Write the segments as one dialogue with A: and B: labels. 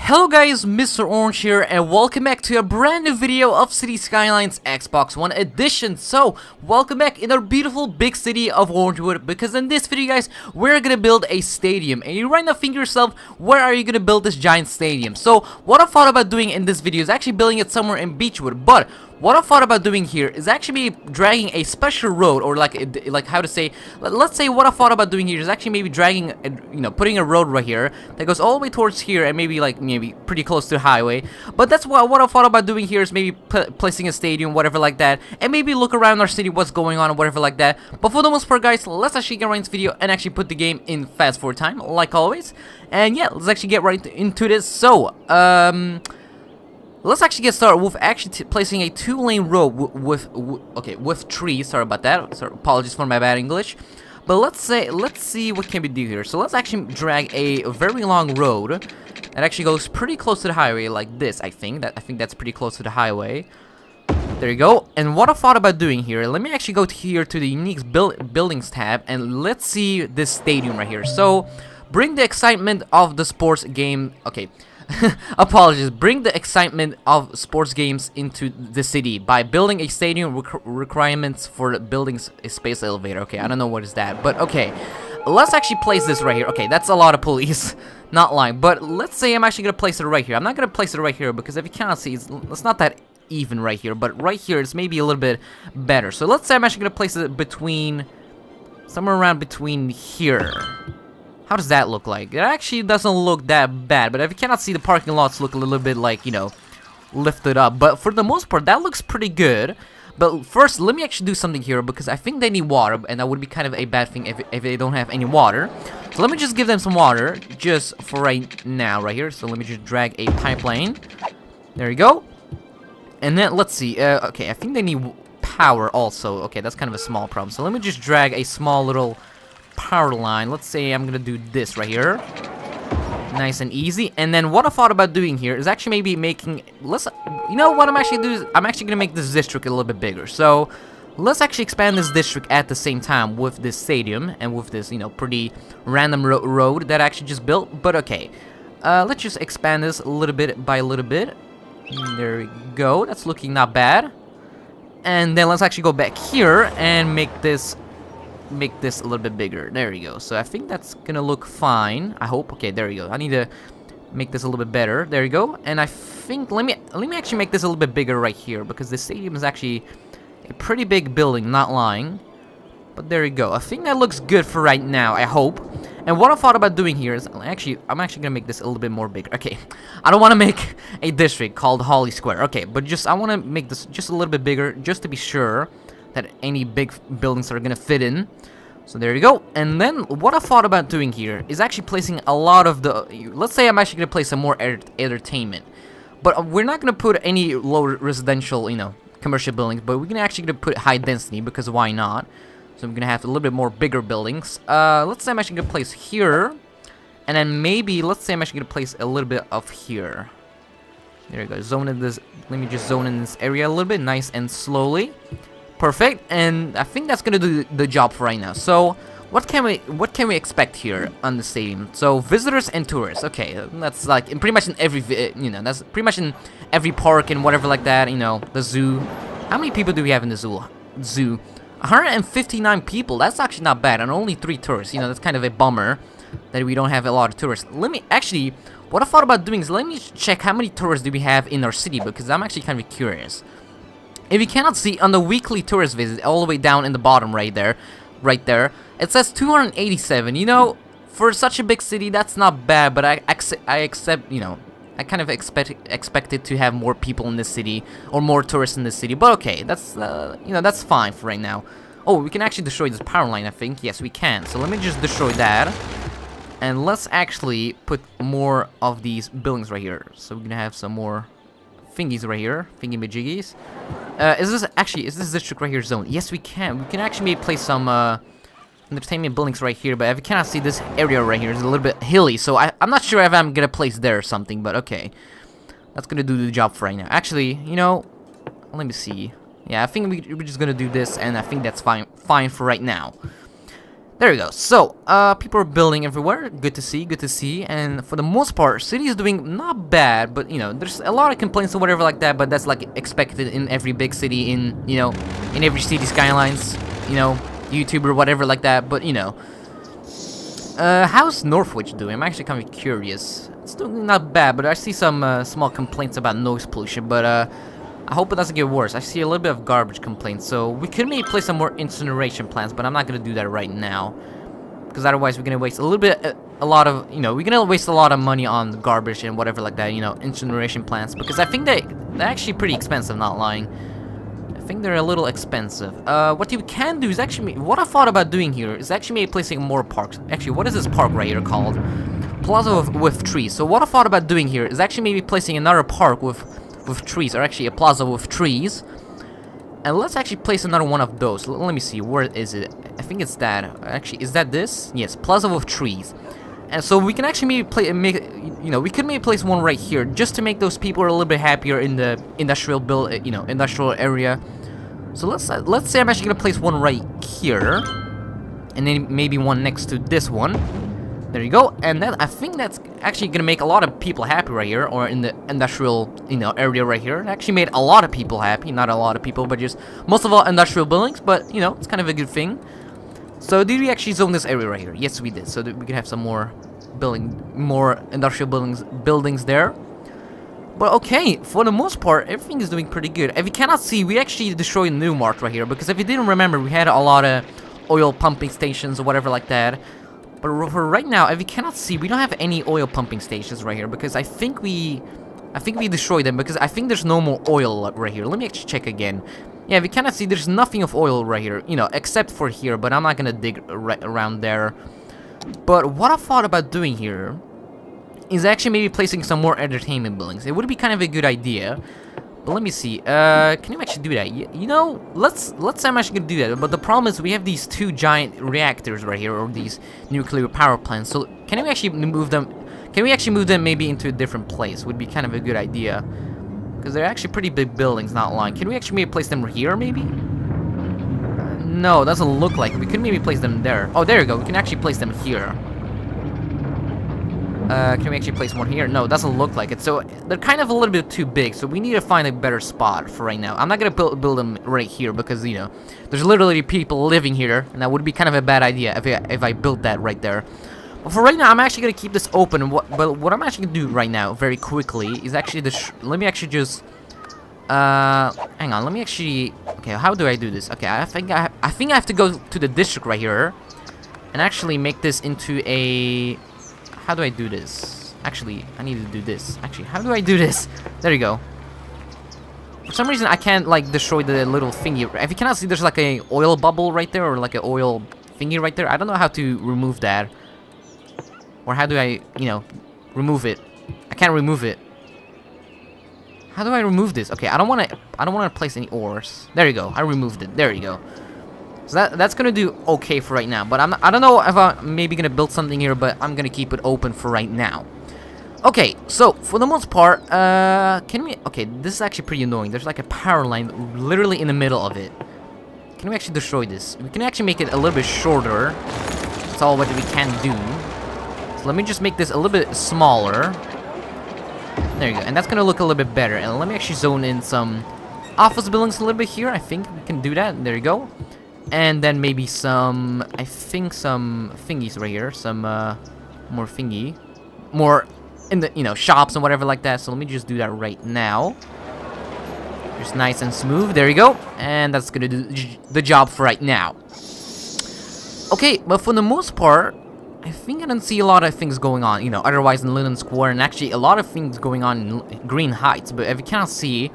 A: Hello guys, Mr. Orange here, and welcome back to a brand new video of City Skylines Xbox One Edition. So, welcome back in our beautiful big city of Orangewood, because in this video guys, we're gonna build a stadium. And you right now think to yourself, where are you gonna build this giant stadium? So, what I thought about doing in this video is actually building it somewhere in Beechwood, but what I thought about doing here is actually dragging a special road, or like how to say, let's say what I thought about doing here is actually maybe dragging, putting a road right here that goes all the way towards here and maybe pretty close to the highway. But that's what I thought about doing here is maybe placing a stadium, whatever like that, and maybe look around our city, what's going on, or whatever like that. But for the most part, guys, let's actually get right into the video and actually put the game in fast forward time, like always. And yeah, let's actually get right into this. So, let's actually get started with actually placing a two-lane road with trees. Sorry about that. Sorry, apologies for my bad English. But let's see what can we do here. So let's actually drag a very long road that actually goes pretty close to the highway, like this. I think that's pretty close to the highway. There you go. And what I thought about doing here, let me actually go here to the unique buildings tab, and let's see this stadium right here. So bring the excitement of the sports game. Okay. Apologies. Bring the excitement of sports games into the city by building a stadium. Requirements for building a space elevator. Okay, I don't know what is that, but okay. Let's actually place this right here. Okay, that's a lot of police. Not lying, but let's say I'm actually gonna place it right here. I'm not gonna place it right here because if you cannot see, it's not that even right here. But right here, it's maybe a little bit better. So let's say I'm actually gonna place it somewhere around between here. How does that look like? It actually doesn't look that bad, but if you cannot see, the parking lots look a little bit like, lifted up. But for the most part, that looks pretty good. But first, let me actually do something here, because I think they need water, and that would be kind of a bad thing if they don't have any water. So let me just give them some water, just for right now, right here. So let me just drag a pipeline. There you go. And then, let's see. Okay, I think they need power also. Okay, that's kind of a small problem. So let me just drag a small little power line. Let's say I'm gonna do this right here, nice and easy. And then what I thought about doing here is actually maybe making, what I'm actually doing is I'm actually gonna make this district a little bit bigger. So let's actually expand this district at the same time with this stadium and with this pretty random road that I actually just built. But okay, let's just expand this a little bit by a little bit. There we go. That's looking not bad. And then let's actually go back here and make this a little bit bigger. There you go. So I think that's gonna look fine, I hope. Okay, there you go. I need to make this a little bit better. There you go. And I think let me actually make this a little bit bigger right here, because the stadium is actually a pretty big building, not lying. But there you go. I think that looks good for right now, I hope. And what I thought about doing here is I'm actually gonna make this a little bit more bigger. Okay, I don't want to make a district called Holly Square. Okay, but I want to make this just a little bit bigger, just to be sure that any big buildings are gonna fit in. So there you go. And then what I thought about doing here is actually placing a lot of the, let's say I'm actually gonna place some more entertainment, but we're not gonna put any low residential, commercial buildings, but we're gonna put high density, because why not? So I'm gonna have a little bit more bigger buildings. Let's say I'm actually gonna place here, and then maybe let's say I'm actually gonna place a little bit of here. There you go. Zone in this. Let me just zone in this area a little bit, nice and slowly. Perfect, and I think that's gonna do the job for right now. So what can we expect here on the stadium? So visitors and tourists. Okay, that's like pretty much in every that's pretty much in every park and whatever like that. The zoo. How many people do we have in the zoo? 159 people. That's actually not bad, and only 3 tourists. That's kind of a bummer that we don't have a lot of tourists. Let me actually. What I thought about doing is let me check how many tourists do we have in our city, because I'm actually kind of curious. If you cannot see, on the weekly tourist visit, all the way down in the bottom right there, it says 287. For such a big city, that's not bad, but I accept, I kind of expected to have more people in this city, or more tourists in this city. But okay, that's, that's fine for right now. Oh, we can actually destroy this power line, I think. Yes, we can. So let me just destroy that. And let's actually put more of these buildings right here. So we're gonna have some more thingies right here, thingy-majiggies. Is this district right here zone? Yes, we can. We can actually maybe place some entertainment buildings right here, but if you cannot see, this area right here is a little bit hilly, so I'm not sure if I'm gonna place there or something, but okay. That's gonna do the job for right now. Actually, let me see. Yeah, I think we're just gonna do this, and I think that's fine for right now. There you go. So, people are building everywhere. Good to see, good to see. And for the most part, city is doing not bad, but, you know, there's a lot of complaints or whatever like that, but that's, like, expected in every big city, in, you know, in every city Skylines, you know, YouTube or whatever like that, but, you know. How's Northwich doing? I'm actually kind of curious. It's doing not bad, but I see some, small complaints about noise pollution, but, I hope it doesn't get worse. I see a little bit of garbage complaints, so we could maybe place some more incineration plants, but I'm not gonna do that right now, because otherwise we're gonna waste a little bit, a lot of, you know, we're gonna waste a lot of money on garbage and whatever like that, you know, incineration plants, because I think they're actually pretty expensive, not lying. I think they're a little expensive. What you can do is actually, what I thought about doing here is actually maybe placing more parks. Actually, what is this park right here called? Plaza with trees. So what I thought about doing here is actually maybe placing another park with trees, or actually a plaza with trees. And let's actually place another one of those. Let me see, where is it? I think it's that. Actually, is that this? Yes, plaza with trees. And so we can actually maybe we could maybe place one right here, just to make those people a little bit happier in the industrial industrial area. So let's say I'm actually gonna place one right here, and then maybe one next to this one. There you go, and I think that's actually gonna make a lot of people happy right here, or in the industrial, area right here. It actually made a lot of people happy, not a lot of people, but just most of all industrial buildings, but, it's kind of a good thing. So did we actually zone this area right here? Yes, we did, so that we can have some more industrial buildings there. But okay, for the most part, everything is doing pretty good. If you cannot see, we actually destroyed Newmark right here, because if you didn't remember, we had a lot of oil pumping stations or whatever like that. But for right now, if you cannot see, we don't have any oil pumping stations right here, because I think we destroyed them, because I think there's no more oil right here. Let me actually check again. Yeah, if you cannot see, there's nothing of oil right here, except for here, but I'm not gonna dig right around there. But what I thought about doing here is actually maybe placing some more entertainment buildings. It would be kind of a good idea. But let me see. Can you actually do that? Let's say I'm actually gonna do that. But the problem is we have these two giant reactors right here, or these nuclear power plants. So can we actually move them? Can we actually move them maybe into a different place? Would be kind of a good idea, because they're actually pretty big buildings, not lying. Can we actually maybe place them here, maybe? No, doesn't look like it. We could maybe place them there. Oh, there you go. We can actually place them here. Can we actually place one here? No, it doesn't look like it. So they're kind of a little bit too big, so we need to find a better spot for right now. I'm not gonna build them right here, because there's literally people living here, and that would be kind of a bad idea if I built that right there. But for right now, I'm actually gonna keep this open. But what I'm actually gonna do right now, very quickly, is actually let me actually just hang on. Let me actually. Okay, how do I do this? Okay, I think I have to go to the district right here, and actually make this into a. How do I do this? Actually, I need to do this. Actually, how do I do this? There you go. For some reason, I can't, like, destroy the little thingy. If you cannot see, there's, like, a oil bubble right there, or, like, an oil thingy right there. I don't know how to remove that. Or how do I, remove it? I can't remove it. How do I remove this? Okay, I don't want to place any ores. There you go. I removed it. There you go. So that's gonna do okay for right now, but I don't know if I'm maybe gonna build something here, but I'm gonna keep it open for right now. Okay, so for the most part, okay, this is actually pretty annoying. There's like a power line literally in the middle of it. Can we actually destroy this? We can actually make it a little bit shorter. That's all what we can do. So let me just make this a little bit smaller. There you go, and that's gonna look a little bit better. And let me actually zone in some office buildings a little bit here. I think we can do that. There you go. And then maybe some thingies right here, some more thingy, more in the shops and whatever like that. So let me just do that right now. Just nice and smooth. There you go, and that's gonna do the job for right now. Okay, but for the most part, I think I don't see a lot of things going on. Otherwise in Linden Square, and actually a lot of things going on in Green Heights. But if you cannot see,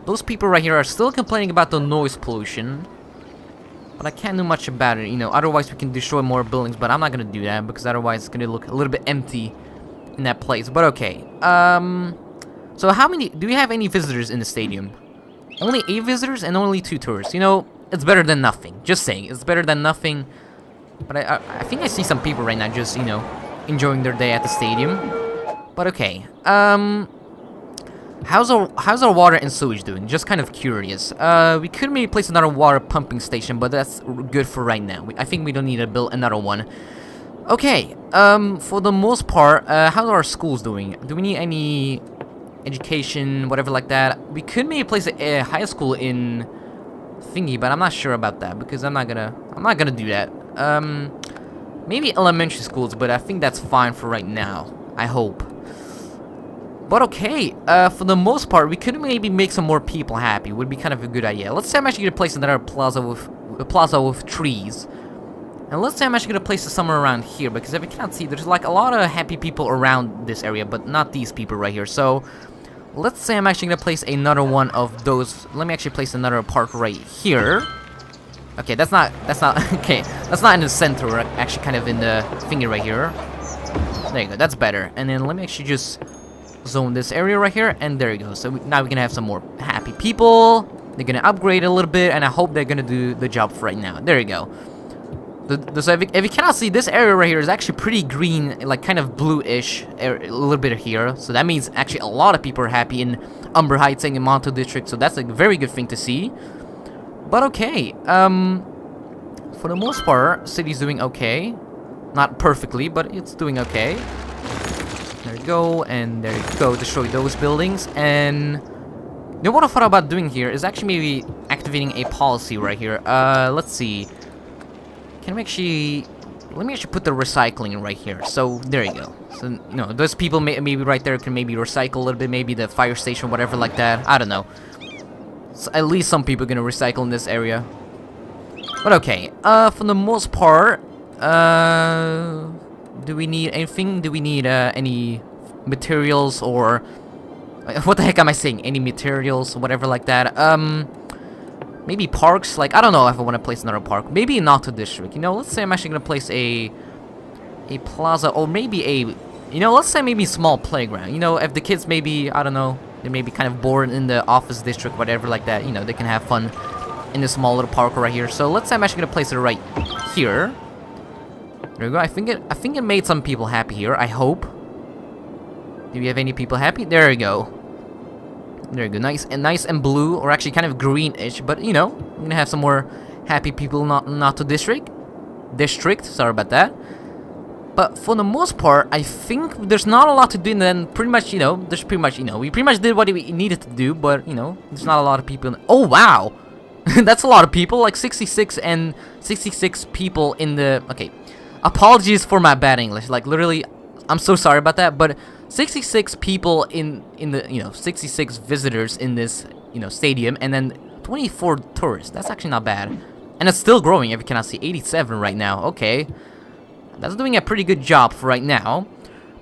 A: those people right here are still complaining about the noise pollution. But I can't do much about it, otherwise we can destroy more buildings, but I'm not gonna do that, because otherwise it's gonna look a little bit empty in that place, but okay. So how many, do we have any visitors in the stadium? Only 8 visitors and only 2 tourists, it's better than nothing, just saying, it's better than nothing. But I think I see some people right now just, enjoying their day at the stadium, but okay. How's our water and sewage doing? Just kind of curious. We could maybe place another water pumping station, but that's good for right now. I think we don't need to build another one. Okay. For the most part, how are our schools doing? Do we need any education, whatever like that? We could maybe place a high school in thingy, but I'm not sure about that because I'm not gonna do that. Maybe elementary schools, but I think that's fine for right now. I hope. But okay, for the most part, we could maybe make some more people happy. Would be kind of a good idea. Let's say I'm actually gonna place another plaza with trees, and let's say I'm actually gonna place it somewhere around here because if you can't see, there's like a lot of happy people around this area, but not these people right here. So let's say I'm actually gonna place another one of those. Let me actually place another park right here. Okay, that's not okay. That's not in the center. We're actually kind of in the thingy right here. There you go. That's better. And then let me actually just zone this area right here, and there you go. So now we can have some more happy people. They're gonna upgrade a little bit, and I hope they're gonna do the job for right now. There you go. So if you cannot see, this area right here is actually pretty green, like kind of bluish, a little bit here. So that means actually a lot of people are happy in Umber Heights and in Monto District. So that's a very good thing to see. But okay, for the most part, city's doing okay. Not perfectly, but it's doing okay. There you go, and there you go. Destroy those buildings. And you know what I thought about doing here is actually maybe activating a policy right here. Let's see. Can we actually... Let me actually put the recycling right here. So, there you go. So, you know, those people maybe right there can maybe recycle a little bit. Maybe the fire station, whatever like that. I don't know. So at least some people are gonna recycle in this area. But okay. For the most part... do we need anything? Do we need any materials or... What the heck am I saying? Any materials, whatever like that. Maybe parks? Like, I don't know if I want to place another park. Maybe not to district. You know, let's say I'm actually going to place a plaza or maybe a... You know, let's say maybe small playground. You know, if the kids maybe, I don't know, they may be kind of bored in the office district, whatever like that. You know, they can have fun in this small little park right here. So let's say I'm actually going to place it right here. There we go. I think it made some people happy here. I hope. Do we have any people happy? There we go. There you go. Nice and blue, or actually kind of greenish. But you know, we're gonna have some more happy people. Not to district. Sorry about that. But for the most part, I think there's not a lot to do. And then pretty much, you know, we pretty much did what we needed to do. But you know, there's not a lot of people. Oh wow, that's a lot of people. Like 66 people in the. Okay. Apologies for my bad English. Like literally, I'm so sorry about that. But 66 people in the 66 visitors in this stadium, and then 24 tourists. That's actually not bad, and it's still growing. If you cannot see, 87 right now. Okay, that's doing a pretty good job for right now.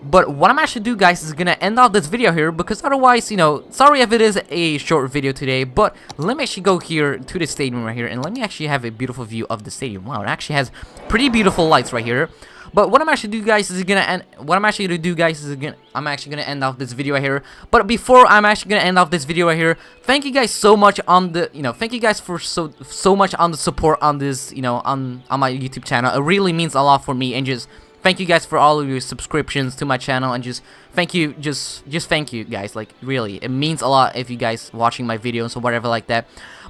A: But what I'm actually do, guys, is gonna end off this video here because otherwise, you know, sorry if it is a short video today. But let me actually go here to the stadium right here, and let me actually have a beautiful view of the stadium. Wow, it actually has pretty beautiful lights right here. But what I'm actually do, guys, is I'm actually gonna end off this video right here. But before I'm actually gonna end off this video right here, thank you guys so much on the, thank you guys for so much on the support on this, on my YouTube channel. It really means a lot for me, and just thank you guys for all of your subscriptions to my channel, and just thank you, just thank you guys. Like really, it means a lot if you guys watching my videos or whatever like that.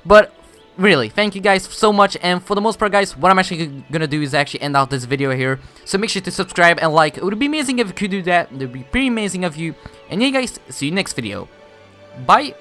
A: But really, thank you guys so much, and for the most part, guys, what I'm actually gonna do is actually end out this video here. So make sure to subscribe and like. It would be amazing if you could do that. It would be pretty amazing of you. And yeah, guys, see you next video. Bye.